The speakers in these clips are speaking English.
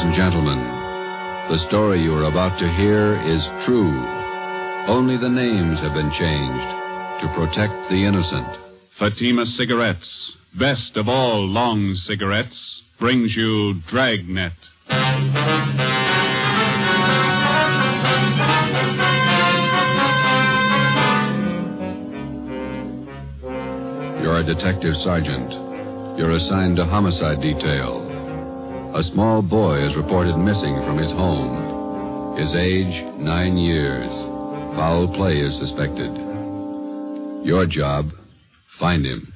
and gentlemen, the story you are about to hear is true. Only the names have been changed to protect the innocent. Fatima Cigarettes, best of all long cigarettes, brings you Dragnet. You're a detective sergeant. You're assigned to homicide detail. A small boy is reported missing from his home. His age, 9 years. Foul play is suspected. Your job, find him.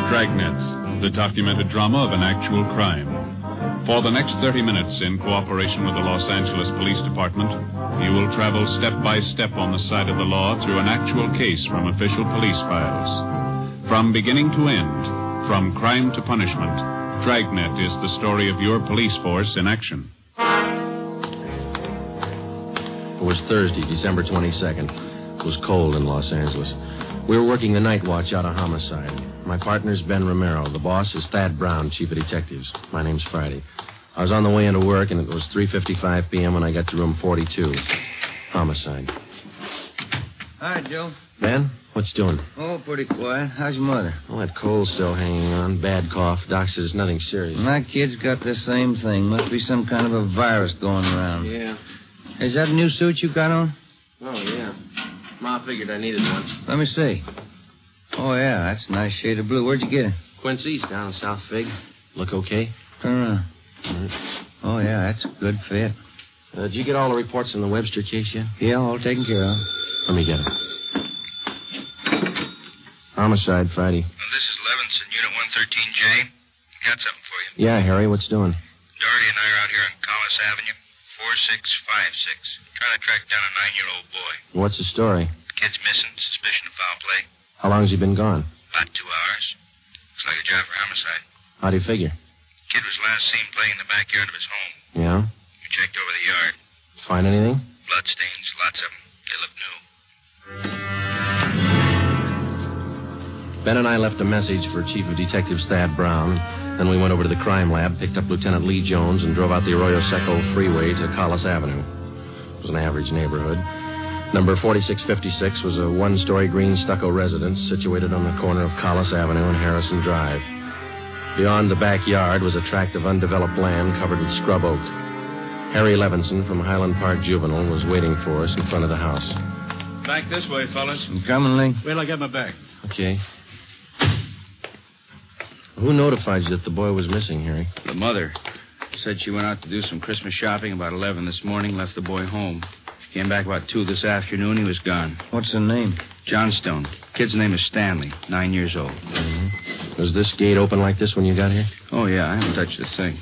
Dragnet, the documented drama of an actual crime. For the next 30 minutes, in cooperation with the Los Angeles Police Department, you will travel step by step on the side of the law through an actual case from official police files. From beginning to end, from crime to punishment, Dragnet is the story of your police force in action. It was Thursday, December 22nd. It was cold in Los Angeles. We were working the night watch out of homicide. My partner's Ben Romero. The boss is Thad Brown, chief of detectives. My name's Friday. I was on the way into work, and it was 3:55 p.m. when I got to room 42. Homicide. Hi, Joe. Ben, what's doing? Oh, pretty quiet. How's your mother? Well, that cold's still hanging on. Bad cough. Doc says nothing serious. My kid's got the same thing. Must be some kind of a virus going around. Yeah. Is that a new suit you got on? Oh, yeah. Ma figured I needed one. Let me see. Oh, yeah, that's a nice shade of blue. Where'd you get it? Quincy's down in South Fig. Look okay? Turn around. Oh, yeah, that's a good fit. Did you get all the reports on the Webster case yet? Yeah, all taken care of. Let me get it. Homicide, Friday. Well, this is Levinson, Unit 113J. Got something for you. Yeah, Harry, what's doing? Doherty and I are out here on Collis Avenue, 4656. Trying to track down a 9-year-old boy. What's the story? The kid's missing. Suspicion of foul play. How long has he been gone? About 2 hours. Looks like a job for homicide. How do you figure? Kid was last seen playing in the backyard of his home. Yeah? We checked over the yard. Find anything? Bloodstains, lots of them. They look new. Ben and I left a message for Chief of Detectives Thad Brown. Then we went over to the crime lab, picked up Lieutenant Lee Jones, and drove out the Arroyo Seco freeway to Collis Avenue. It was an average neighborhood. Number 4656 was a one-story green stucco residence situated on the corner of Collis Avenue and Harrison Drive. Beyond the backyard was a tract of undeveloped land covered with scrub oak. Harry Levinson from Highland Park Juvenile was waiting for us in front of the house. Back this way, fellas. I'm coming, Lee. Wait till I get my bag. Okay. Who notified you that the boy was missing, Harry? The mother said she went out to do some Christmas shopping about 11 this morning, left the boy home. She came back about 2 this afternoon. He was gone. What's the name? Johnstone. Kid's name is Stanley, 9 years old. Mm-hmm. Was this gate open like this when you got here? Oh, yeah, I haven't touched the thing.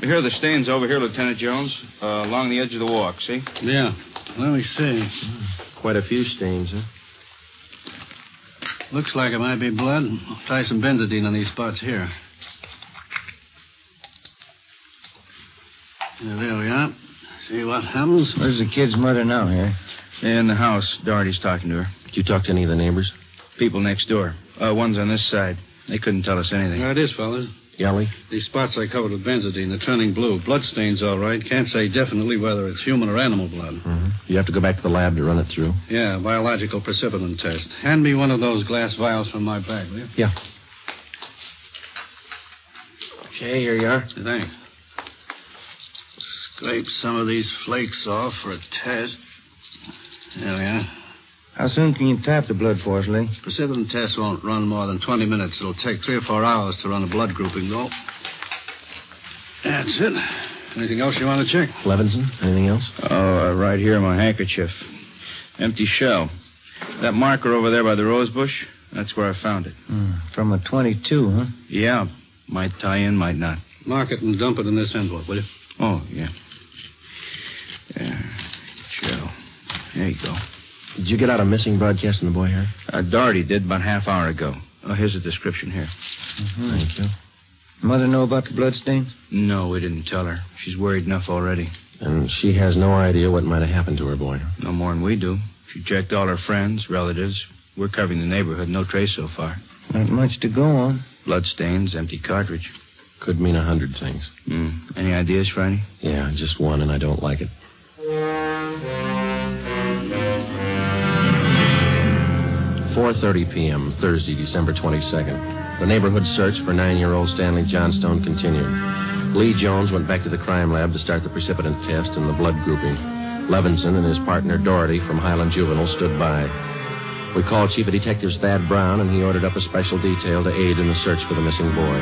Here are the stains over here, Lieutenant Jones, along the edge of the walk, see? Yeah. Let me see. Quite a few stains, huh? Looks like it might be blood. I'll try some benzodine on these spots here. Yeah, there we are. See what happens? Where's the kid's mother now, Harry? In the house. Doherty's talking to her. Did you talk to any of the neighbors? People next door. One's on this side. They couldn't tell us anything. There it is, fellas. Galley? These spots I covered with benzodine. They're turning blue. Bloodstains, all right. Can't say definitely whether it's human or animal blood. Mm-hmm. You have to go back to the lab to run it through? Yeah, biological precipitin test. Hand me one of those glass vials from my bag, will you? Yeah. Okay, here you are. Thanks. Scrape some of these flakes off for a test. There we are. How soon can you tap the blood for us, Lee? Precipitin test won't run more than 20 minutes. It'll take 3 or 4 hours to run a blood grouping, though. That's it. Anything else you want to check? Levinson, anything else? Oh, right here, my handkerchief. Empty shell. That marker over there by the rose bush, that's where I found it. From a .22, huh? Yeah. Might tie in, might not. Mark it and dump it in this envelope, will you? Oh, yeah. Shell. There you go. Did you get out a missing broadcast on the boy here? Doherty did about half hour ago. Oh, here's a description here. Mm-hmm. Thank you. Mother know about the bloodstains? No, we didn't tell her. She's worried enough already. And she has no idea what might have happened to her boy? No more than we do. She checked all her friends, relatives. We're covering the neighborhood. No trace so far. Not much to go on. Bloodstains, empty cartridge. Could mean 100 things. Any ideas, Friday? Yeah, just one, and I don't like it. 4:30 p.m., Thursday, December 22nd. The neighborhood search for 9-year-old Stanley Johnstone continued. Lee Jones went back to the crime lab to start the precipitant test and the blood grouping. Levinson and his partner Doherty from Highland Juvenile stood by. We called Chief of Detectives Thad Brown, and he ordered up a special detail to aid in the search for the missing boy.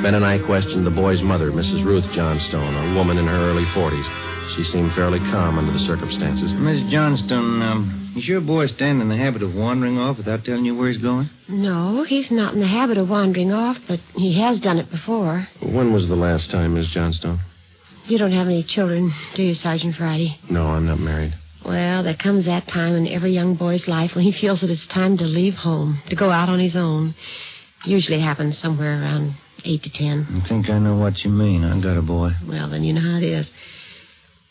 Ben and I questioned the boy's mother, Mrs. Ruth Johnstone, a woman in her early 40s. She seemed fairly calm under the circumstances. Miss Johnstone, is your boy Stan in the habit of wandering off without telling you where he's going? No, he's not in the habit of wandering off, but he has done it before. When was the last time, Miss Johnstone? You don't have any children, do you, Sergeant Friday? No, I'm not married. Well, there comes that time in every young boy's life when he feels that it's time to leave home, to go out on his own. Usually happens somewhere around 8 to 10. I think I know what you mean. I got a boy. Well, then you know how it is.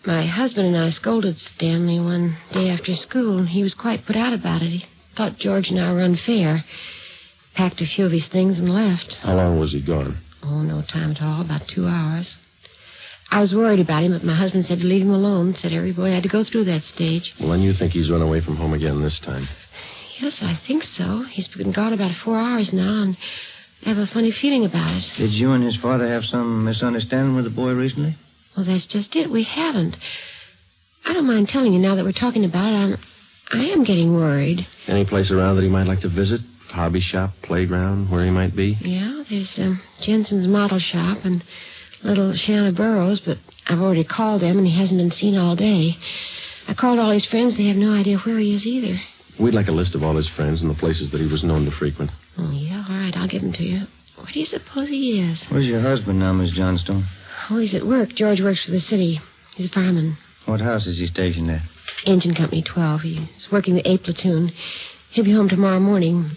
My husband and I scolded Stanley one day after school. He was quite put out about it. He thought George and I were unfair. Packed a few of his things and left. How long was he gone? Oh, no time at all. About 2 hours. I was worried about him, but my husband said to leave him alone. Said every boy had to go through that stage. Well, then you think he's run away from home again this time? Yes, I think so. He's been gone about 4 hours now, and I have a funny feeling about it. Did you and his father have some misunderstanding with the boy recently? Well, that's just it. We haven't. I don't mind telling you now that we're talking about it. I am getting worried. Any place around that he might like to visit? Hobby shop, playground, where he might be? Yeah, there's Jensen's model shop and little Shanna Burroughs, but I've already called them, and he hasn't been seen all day. I called all his friends. They have no idea where he is either. We'd like a list of all his friends and the places that he was known to frequent. Oh, yeah, all right, I'll give them to you. Where do you suppose he is? Where's your husband now, Miss Johnstone? Oh, he's at work. George works for the city. He's a fireman. What house is he stationed at? Engine Company 12. He's working the A platoon. He'll be home tomorrow morning.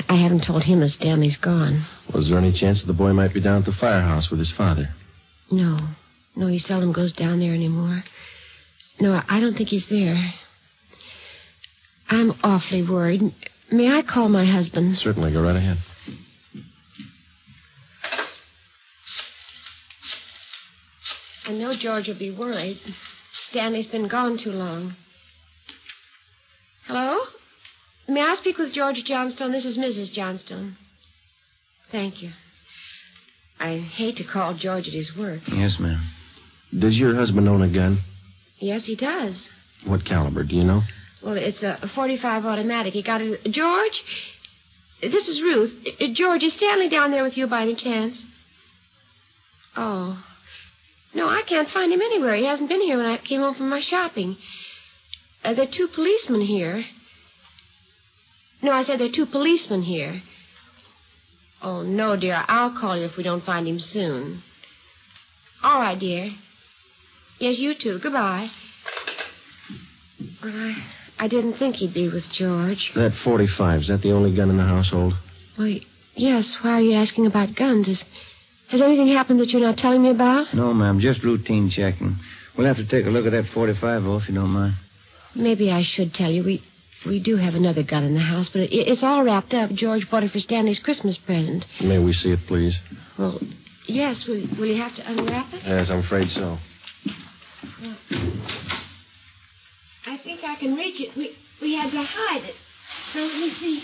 I haven't told him that Stanley's gone. Was there any chance that the boy might be down at the firehouse with his father? No. No, he seldom goes down there anymore. No, I don't think he's there. I'm awfully worried. May I call my husband? Certainly. Go right ahead. I know George will be worried. Stanley's been gone too long. Hello? May I speak with George Johnstone? This is Mrs. Johnstone. Thank you. I hate to call George at his work. Yes, ma'am. Does your husband own a gun? Yes, he does. What caliber, do you know? Well, it's a .45 automatic. He got it... George? This is Ruth. George, is Stanley down there with you by any chance? Oh. No, I can't find him anywhere. He hasn't been here when I came home from my shopping. There are 2 policemen here. No, I said there are 2 policemen here. Oh, no, dear. I'll call you if we don't find him soon. All right, dear. Yes, you too. Goodbye. Well, I didn't think he'd be with George. That .45, is that the only gun in the household? Well, yes. Why are you asking about guns? Has anything happened that you're not telling me about? No, ma'am. Just routine checking. We'll have to take a look at that .45, if you don't mind. Maybe I should tell you. We do have another gun in the house, but it's all wrapped up. George bought it for Stanley's Christmas present. May we see it, please? Well, yes. Will you have to unwrap it? Yes, I'm afraid so. Well, I think I can reach it. We had to hide it. So let me see.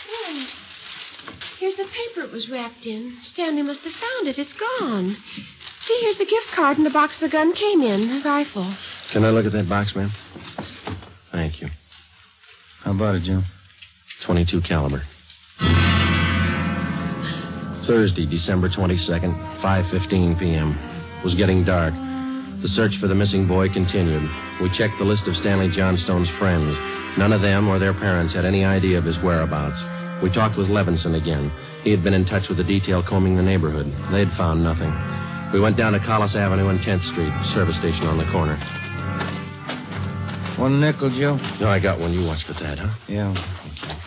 Oh, here's the paper it was wrapped in. Stanley must have found it. It's gone. See, here's the gift card and the box the gun came in, the rifle. Can I look at that box, ma'am? Thank you. How about it, Joe? .22 caliber. Thursday, December 22nd, 5:15 p.m. It was getting dark. The search for the missing boy continued. We checked the list of Stanley Johnstone's friends. None of them or their parents had any idea of his whereabouts. We talked with Levinson again. He had been in touch with the detail combing the neighborhood. They'd found nothing. We went down to Collis Avenue and 10th Street, service station on the corner. 1 nickel, Joe? No, I got one. You watch for that, huh? Yeah. Okay.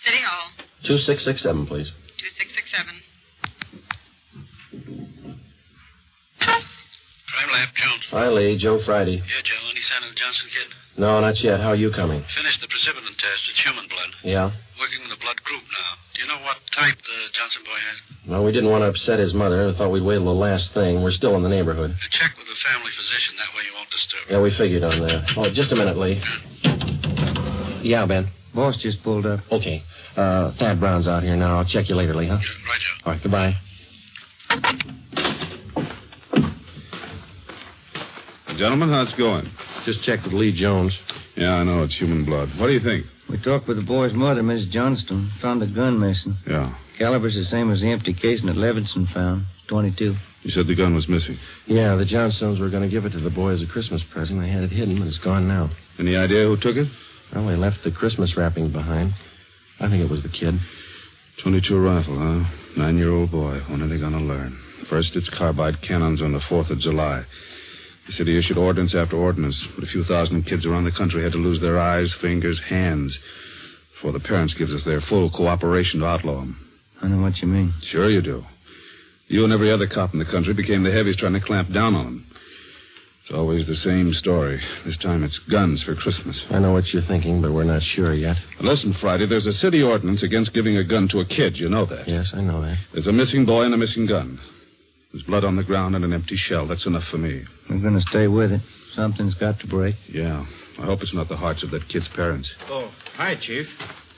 City Hall. 2667, please. 2667. Hi, Lee. Joe Friday. Yeah, Joe. Any sign of the Johnson kid? No, not yet. How are you coming? Finished the precipitin test. It's human blood. Yeah? Working with the blood group now. Do you know what type the Johnson boy has? Well, we didn't want to upset his mother. Thought we'd wait till the last thing. We're still in the neighborhood. Check with the family physician. That way you won't disturb him. Yeah, we figured on that. Oh, just a minute, Lee. Yeah, Ben. Boss just pulled up. Okay. Thad Brown's out here now. I'll check you later, Lee, huh? Yeah, right, Joe. All right, goodbye. Gentlemen, how's it going? Just checked with Lee Jones. Yeah, I know. It's human blood. What do you think? We talked with the boy's mother, Miss Johnston. Found a gun missing. Yeah. Caliber's the same as the empty casing that Levinson found. 22. You said the gun was missing. Yeah, the Johnstones were going to give it to the boy as a Christmas present. They had it hidden, but it's gone now. Any idea who took it? Well, they left the Christmas wrapping behind. I think it was the kid. 22 rifle, huh? 9-year-old boy. When are they going to learn? First, it's carbide cannons on the 4th of July. The city issued ordinance after ordinance, but a few thousand kids around the country had to lose their eyes, fingers, hands before the parents gives us their full cooperation to outlaw them. I know what you mean. Sure you do. You and every other cop in the country became the heavies trying to clamp down on them. It's always the same story. This time it's guns for Christmas. I know what you're thinking, but we're not sure yet. Listen, Friday, there's a city ordinance against giving a gun to a kid. You know that. Yes, I know that. There's a missing boy and a missing gun. There's blood on the ground and an empty shell. That's enough for me. We're going to stay with it. Something's got to break. Yeah. I hope it's not the hearts of that kid's parents. Oh, hi, Chief.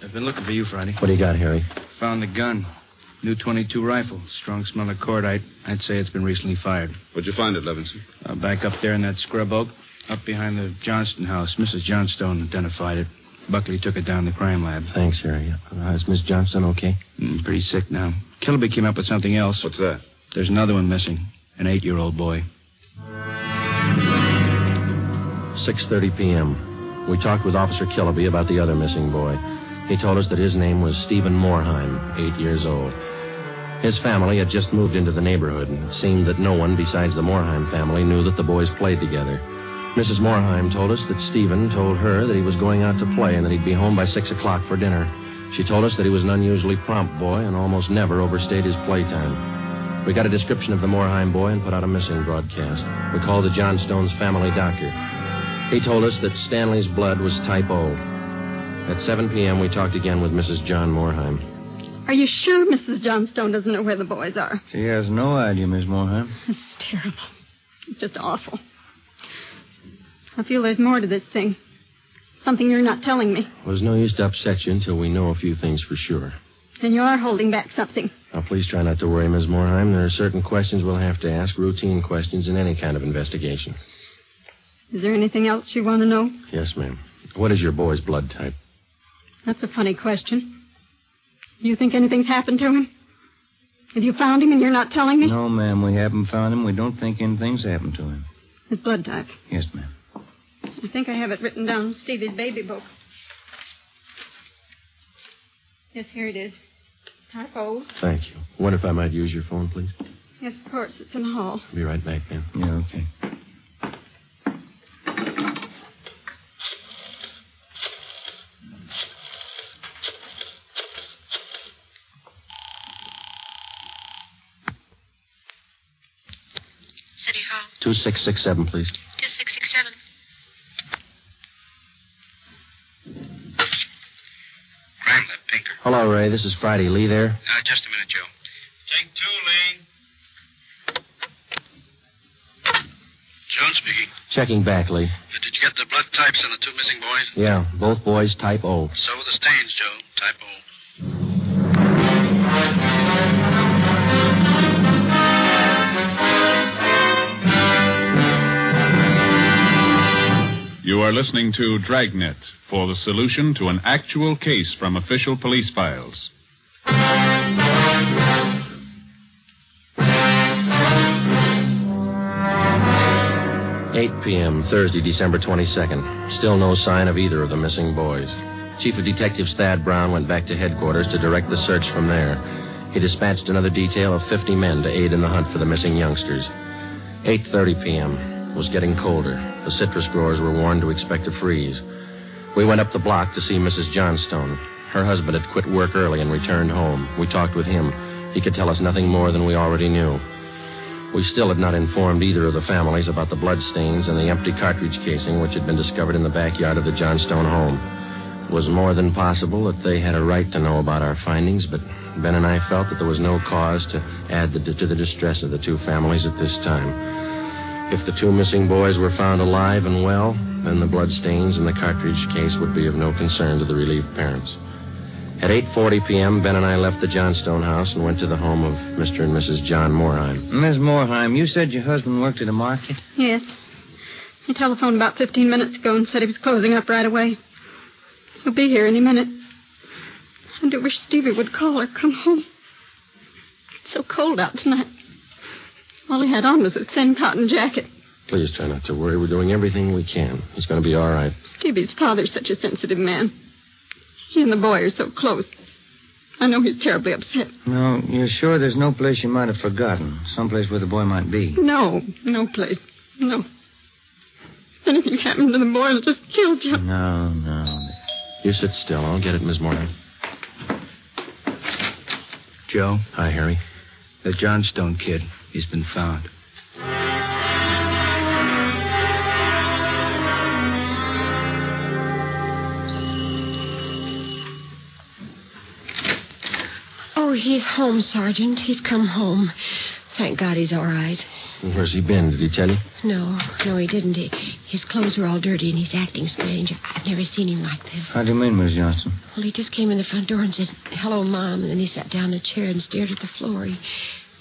I've been looking for you, Friday. What do you got, Harry? Found the gun. New 22 rifle. Strong smell of cordite. I'd say it's been recently fired. Where'd you find it, Levinson? Back up there in that scrub oak. Up behind the Johnston house. Mrs. Johnstone identified it. Buckley took it down to the crime lab. Thanks, Harry. Is Miss Johnston okay? Pretty sick now. Kilby came up with something else. What's that? There's another one missing. An 8-year-old boy. 6:30 p.m. We talked with Officer Kilby about the other missing boy. He told us that his name was Stephen Moorheim, 8 years old. His family had just moved into the neighborhood, and it seemed that no one besides the Moorheim family knew that the boys played together. Mrs. Moorheim told us that Stephen told her that he was going out to play and that he'd be home by 6 o'clock for dinner. She told us that he was an unusually prompt boy and almost never overstayed his playtime. We got a description of the Moorheim boy and put out a missing broadcast. We called the Johnstones' family doctor. He told us that Stanley's blood was type O. At 7 p.m., we talked again with Mrs. John Moorheim. Are you sure Mrs. Johnstone doesn't know where the boys are? She has no idea, Miss Moorheim. It's terrible. It's just awful. I feel there's more to this thing. Something you're not telling me. Well, there's no use to upset you until we know a few things for sure. And you are holding back something. Now, please try not to worry, Ms. Moorheim. There are certain questions we'll have to ask, routine questions in any kind of investigation. Is there anything else you want to know? Yes, ma'am. What is your boy's blood type? That's a funny question. Do you think anything's happened to him? Have you found him and you're not telling me? No, ma'am, we haven't found him. We don't think anything's happened to him. His blood type? Yes, ma'am. I think I have it written down in Stevie's baby book. Yes, here it is. Type O. Thank you. Wonder if I might use your phone, please? Yes, of course. It's in the hall. Be right back, ma'am. Yeah, okay. City Hall. 2667, please. 2667. Crime lab, Pinker. Hello, Ray. This is Friday. Lee there? Just a minute, Joe. Take 2, Lee. Jones speaking. Checking back, Lee. Did you get the blood types on the 2 missing boys? Yeah, both boys type O. So were the stains, Joe. Type O. You are listening to Dragnet for the solution to an actual case from official police files. 8 p.m., Thursday, December 22nd. Still no sign of either of the missing boys. Chief of Detectives Thad Brown went back to headquarters to direct the search from there. He dispatched another detail of 50 men to aid in the hunt for the missing youngsters. 8:30 p.m. It was getting colder. The citrus growers were warned to expect a freeze. We went up the block to see Mrs. Johnstone. Her husband had quit work early and returned home. We talked with him. He could tell us nothing more than we already knew. We still had not informed either of the families about the bloodstains and the empty cartridge casing which had been discovered in the backyard of the Johnstone home. It was more than possible that they had a right to know about our findings, but Ben and I felt that there was no cause to add to the distress of the two families at this time. If the two missing boys were found alive and well, then the bloodstains in the cartridge case would be of no concern to the relieved parents. At 8:40 p.m., Ben and I left the Johnstone house and went to the home of Mr. and Mrs. John Moorheim. Miss Moorheim, you said your husband worked at a market? Yes. He telephoned about 15 minutes ago and said he was closing up right away. He'll be here any minute. I do wish Stevie would call or come home. It's so cold out tonight. All he had on was a thin cotton jacket. Please try not to worry. We're doing everything we can. He's going to be all right. Stevie's father's such a sensitive man. He and the boy are so close. I know he's terribly upset. No, you're sure there's no place you might have forgotten? Someplace where the boy might be? No place. No. If anything happened to the boy, it'll just kill Joe. No. You sit still. I'll get it, Miss Moorheim. Joe? Hi, Harry. The Johnstone kid. He's been found. Oh, he's home, Sergeant. He's come home. Thank God he's all right. Where's he been? Did he tell you? No, he didn't. His clothes were all dirty and he's acting strange. I've never seen him like this. How do you mean, Miss Johnson? Well, he just came in the front door and said, "Hello, Mom," and then he sat down in a chair and stared at the floor. He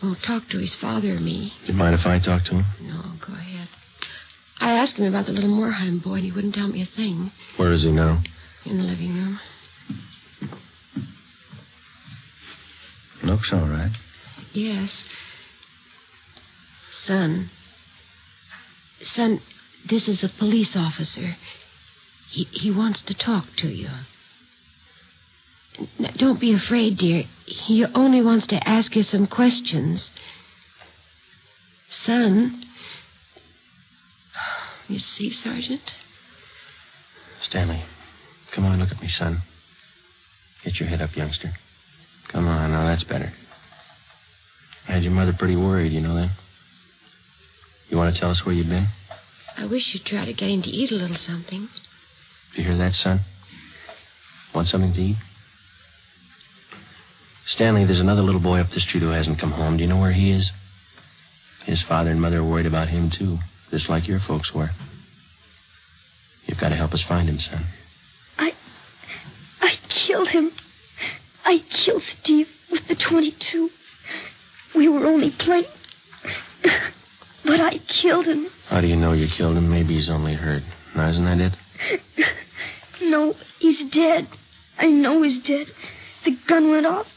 won't talk to his father or me. Do you mind if I talk to him? No, go ahead. I asked him about the little Moorheim boy, and he wouldn't tell me a thing. Where is he now? In the living room. Looks all right. Yes. Son, this is a police officer. He wants to talk to you. Now, don't be afraid, dear. He only wants to ask you some questions. Son. You see, Sergeant? Stanley, come on, look at me, son. Get your head up, youngster. Come on, now that's better. I had your mother pretty worried, you know that? You want to tell us where you've been? I wish you'd try to get him to eat a little something. Do you hear that, son? Want something to eat? Stanley, there's another little boy up the street who hasn't come home. Do you know where he is? His father and mother are worried about him, too, just like your folks were. You've got to help us find him, son. I killed him. I killed Steve with the .22. We were only playing. But I killed him. How do you know you killed him? Maybe he's only hurt. Now, isn't that it? No, he's dead. I know he's dead. The gun went off.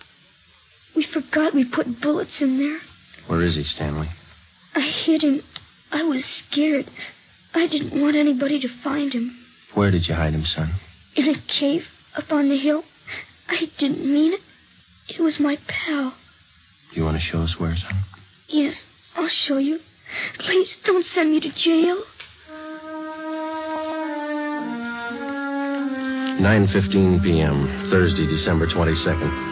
We forgot we put bullets in there. Where is he, Stanley? I hid him. I was scared. I didn't want anybody to find him. Where did you hide him, son? In a cave up on the hill. I didn't mean it. It was my pal. You want to show us where, son? Yes, I'll show you. Please don't send me to jail. 9:15 p.m., Thursday, December 22nd.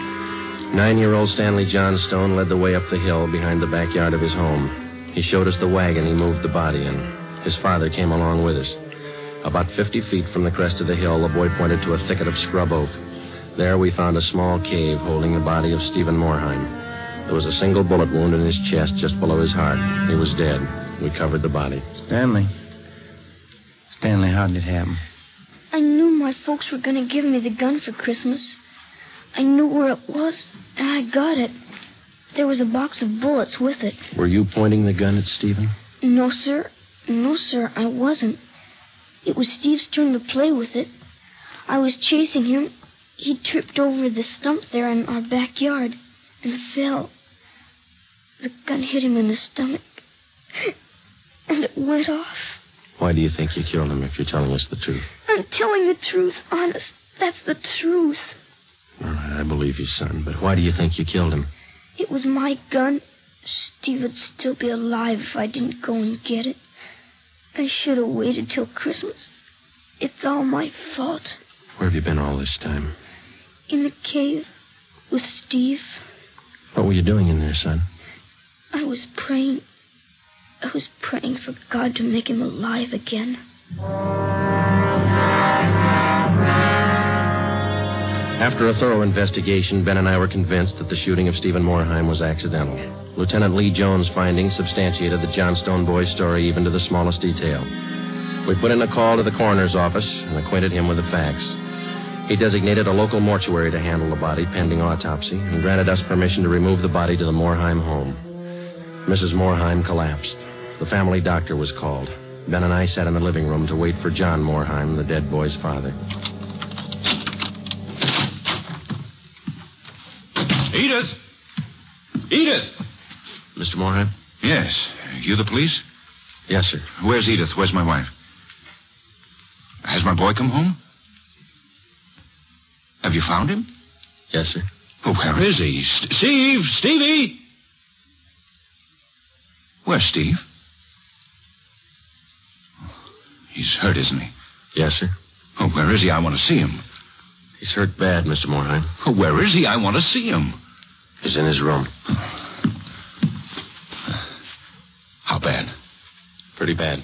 9-year-old Stanley Johnstone led the way up the hill behind the backyard of his home. He showed us the wagon he moved the body in. His father came along with us. About 50 feet from the crest of the hill, the boy pointed to a thicket of scrub oak. There we found a small cave holding the body of Stephen Moorheim. There was a single bullet wound in his chest just below his heart. He was dead. We covered the body. Stanley, how did it happen? I knew my folks were going to give me the gun for Christmas. I knew where it was, and I got it. There was a box of bullets with it. Were you pointing the gun at Stephen? No, sir. No, sir, I wasn't. It was Steve's turn to play with it. I was chasing him. He tripped over the stump there in our backyard and fell. The gun hit him in the stomach, and it went off. Why do you think you killed him if you're telling us the truth? I'm telling the truth, honest. That's the truth. All right, I believe you, son, but why do you think you killed him? It was my gun. Steve would still be alive if I didn't go and get it. I should have waited till Christmas. It's all my fault. Where have you been all this time? In the cave with Steve. What were you doing in there, son? I was praying. I was praying for God to make him alive again. After a thorough investigation, Ben and I were convinced that the shooting of Stephen Moorheim was accidental. Lieutenant Lee Jones' findings substantiated the Johnstone boy's story even to the smallest detail. We put in a call to the coroner's office and acquainted him with the facts. He designated a local mortuary to handle the body pending autopsy and granted us permission to remove the body to the Moorheim home. Mrs. Moorheim collapsed. The family doctor was called. Ben and I sat in the living room to wait for John Moorheim, the dead boy's father. Edith! Edith! Mr. Moorheim? Yes. You the police? Yes, sir. Where's Edith? Where's my wife? Has my boy come home? Have you found him? Yes, sir. Oh, where is he? Steve! Stevie! Where's Steve? He's hurt, isn't he? Yes, sir. Oh, where is he? I want to see him. He's hurt bad, Mr. Moorheim. Oh, where is he? I want to see him. He's in his room. How bad? Pretty bad.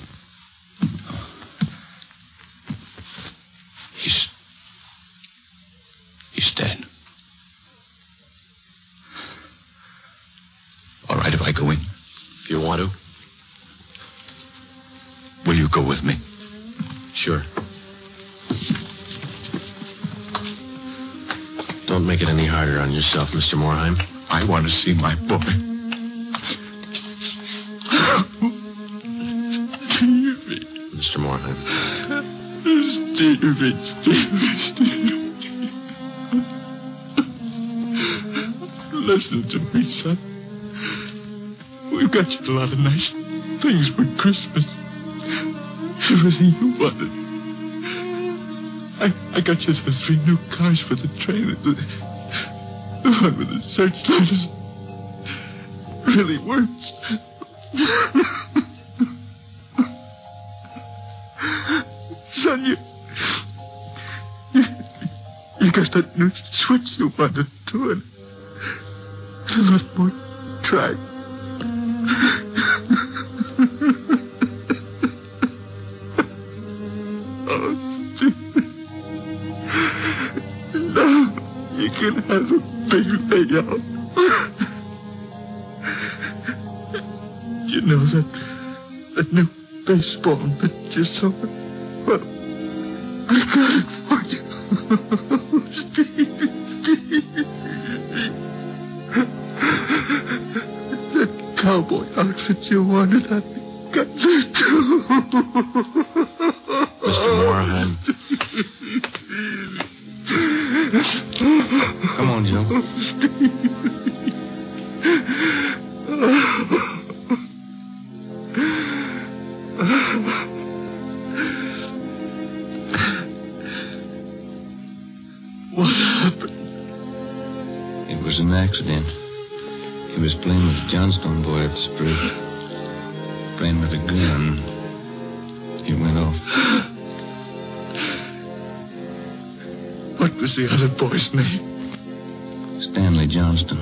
He's dead. All right, if I go in. If you want to. Will you go with me? Sure. Don't make it any harder on yourself, Mr. Moorheim. I want to see my boy. Mr. Moorheim. Stevie. Listen to me, son. We've got you a lot of nice things for Christmas. Everything you wanted. I got you those 3 new cars for the train. The one with the searchlight really works. Son, you got that new switch you wanted to, and a lot more track. Oh, Steve. Now you can have a big layout. You know that new baseball that you saw? Well, I got it for you. Steve. That cowboy outfit you wanted, I got that too. Mr. Moorheim. Come on, Joe. What happened? It was an accident. He was playing with the Johnstone boy up the street. Playing with a gun. It went off. What was the other boy's name? Stanley Johnston.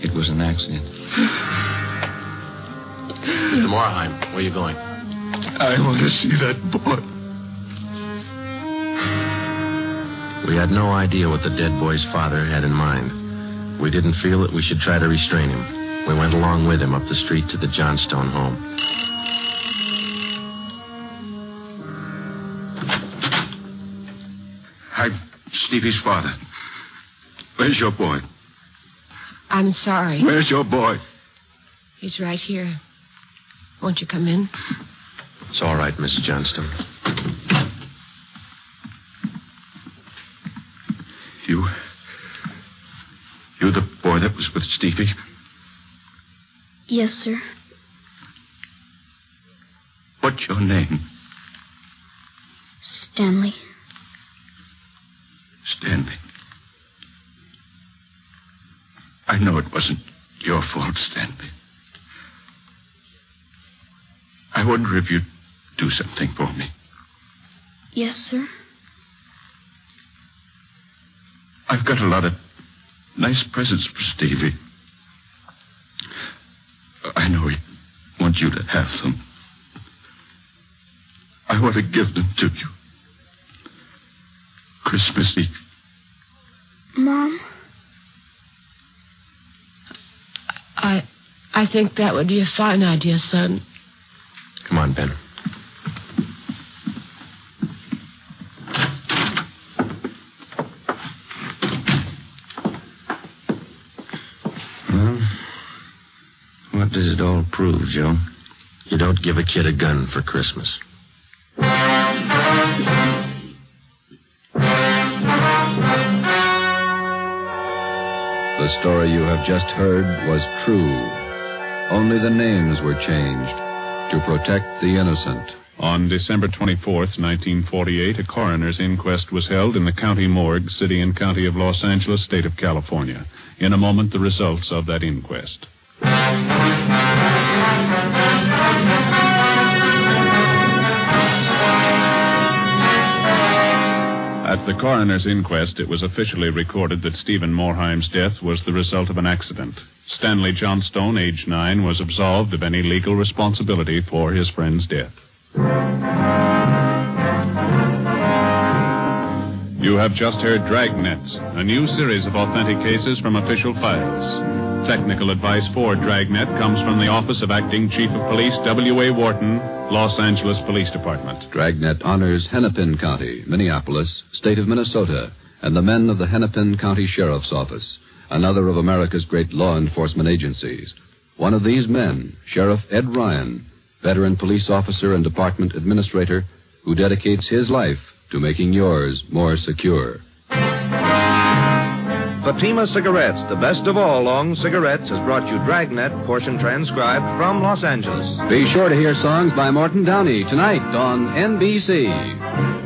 It was an accident. Mr. Moorheim, where are you going? I want to see that boy. We had no idea what the dead boy's father had in mind. We didn't feel that we should try to restrain him. We went along with him up the street to the Johnstone home. I'm Stevie's father. Where's your boy? I'm sorry. Where's your boy? He's right here. Won't you come in? It's all right, Miss Johnstone. You the boy that was with Stevie? Yes, sir. What's your name? Stanley. Stanley. I know it wasn't your fault, Stanley. I wonder if you'd do something for me. Yes, sir. I've got a lot of nice presents for Stevie. I know he'd want you to have them. I want to give them to you. Christmas Eve. Mom? I think that would be a fine idea, son. Come on, Ben. Well, what does it all prove, Joe? You don't give a kid a gun for Christmas. The story you have just heard was true. Only the names were changed to protect the innocent. On December 24th, 1948, a coroner's inquest was held in the county morgue, city and county of Los Angeles, state of California. In a moment, the results of that inquest. At the coroner's inquest, it was officially recorded that Stephen Morheim's death was the result of an accident. Stanley Johnstone, age 9, was absolved of any legal responsibility for his friend's death. You have just heard Dragnets, a new series of authentic cases from official files. Technical advice for Dragnet comes from the Office of Acting Chief of Police W.A. Wharton, Los Angeles Police Department. Dragnet honors Hennepin County, Minneapolis, state of Minnesota, and the men of the Hennepin County Sheriff's Office, another of America's great law enforcement agencies. One of these men, Sheriff Ed Ryan, veteran police officer and department administrator, who dedicates his life to making yours more secure. Fatima Cigarettes, the best of all long cigarettes, has brought you Dragnet, portion transcribed from Los Angeles. Be sure to hear songs by Morton Downey tonight on NBC.